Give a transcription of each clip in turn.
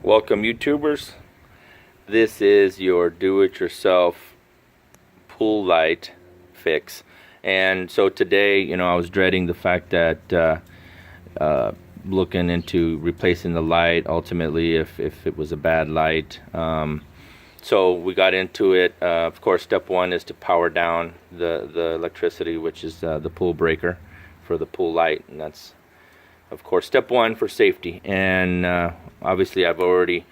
Welcome YouTubers. This is your do-it-yourself pool light fix. And so today, I was dreading the fact that looking into replacing the light ultimately if it was a bad light. So we got into it. Of course, step one is to power down the electricity, which is the pool breaker for the pool light, and that's of course step one for safety. And obviously I've already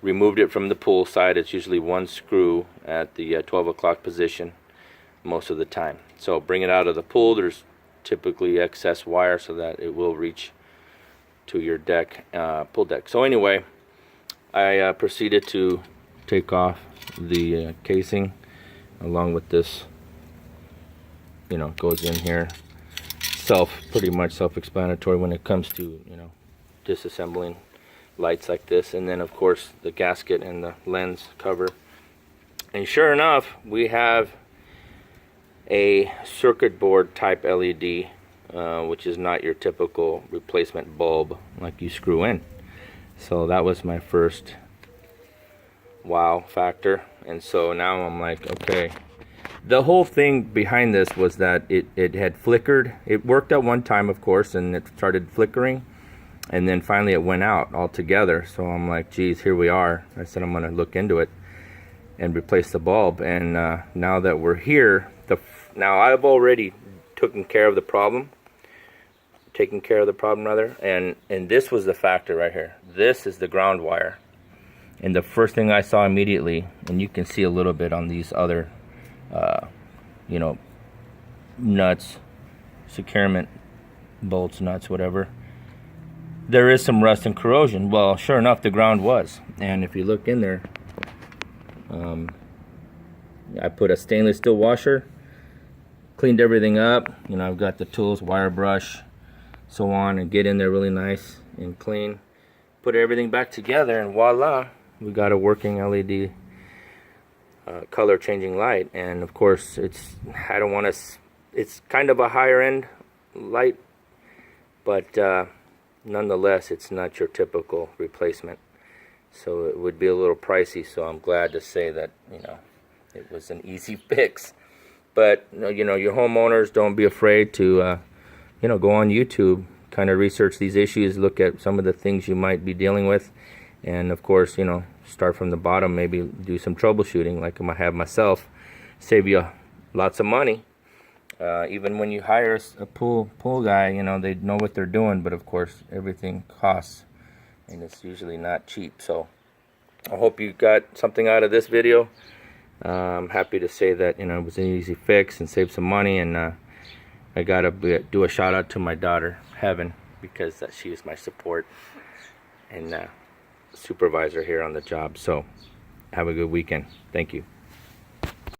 removed it from the pool side. It's usually one screw at the 12 o'clock position most of the time. So bring it out of the pool. There's typically excess wire so that it will reach to your deck, pool deck. So anyway, I proceeded to take off the casing along with this, goes in here. Pretty much self-explanatory when it comes to disassembling lights like this. And then of course the gasket and the lens cover, and sure enough we have a circuit board type LED, which is not your typical replacement bulb like you screw in. So that was my first wow factor. And so now I'm like, okay, the whole thing behind this was that it had flickered. It worked at one time, of course, and it started flickering, and then finally it went out altogether. So I'm like, geez, here we are. I said I'm gonna look into it and replace the bulb. And now that we're here, now I've already taken care of the problem rather, and this was the factor right here. This is the ground wire. And the first thing I saw immediately, and you can see a little bit on these other nuts, securement bolts, nuts, whatever, there is some rust and corrosion. Well, sure enough, the ground was. And if you look in there, I put a stainless steel washer, cleaned everything up. I've got the tools, wire brush, so on, and get in there really nice and clean, put everything back together, and voila, we got a working LED color changing light. And of course it's kind of a higher end light, but nonetheless it's not your typical replacement, so it would be a little pricey. So I'm glad to say that it was an easy fix. But your homeowners, don't be afraid to go on YouTube, kind of research these issues, look at some of the things you might be dealing with, and of course start from the bottom, maybe do some troubleshooting like I have myself, save you lots of money. Even when you hire a pool guy, they know what they're doing, but of course everything costs, and it's usually not cheap. So I hope you got something out of this video. I'm happy to say that it was an easy fix and save some money. And I gotta do a shout out to my daughter Heaven, because she is my support and supervisor here on the job. So have a good weekend. Thank you.